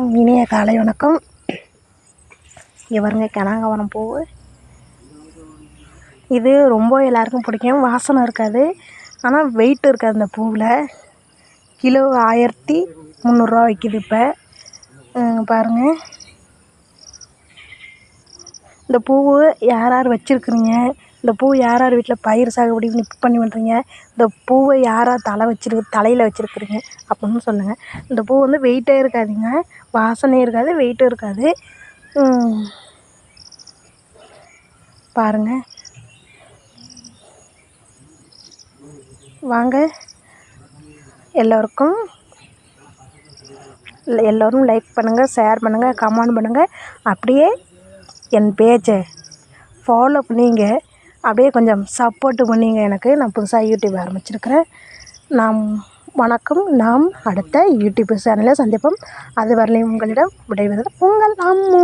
இனிய காலை வணக்கம். இங்கே பாருங்க கனகாவரம் பூ. இது ரொம்ப எல்லாருக்கும் பிடிக்கும். வாசனை இருக்காது, ஆனால் வெயிட் இருக்காது. இந்த பூவில் கிலோ 1300 விற்கிது இப்போ. பாருங்கள், இந்த பூவு யார் யார் வச்சுருக்குறீங்க, இந்த பூ யார் யார் வீட்டில் பயிர் சாகுபடி பண்ணி பண்ணுறீங்க, இந்த பூவை யார் யார் தலையில் வச்சுருக்குறீங்க அப்படின்னு சொல்லுங்கள். இந்த பூ வந்து வெயிட்டே இருக்காதுங்க, வாசனையும் இருக்காது, வெயிட்டும் இருக்காது. பாருங்கள், வாங்க எல்லோரும் லைக் பண்ணுங்கள், ஷேர் பண்ணுங்கள், கமெண்ட் பண்ணுங்கள். அப்படியே என் பேஜை ஃபாலோ பண்ணிங்க, அப்படியே கொஞ்சம் சப்போர்ட்டு பண்ணிங்க எனக்கு. நான் புதுசாக யூடியூப் ஆரம்பிச்சிருக்கிறேன். வணக்கம். நாம் அடுத்த யூடியூப் சேனலில் சந்திப்போம். அது வரலையும் உங்களிடம் விடைபெறுவது உங்கள் அம்மு.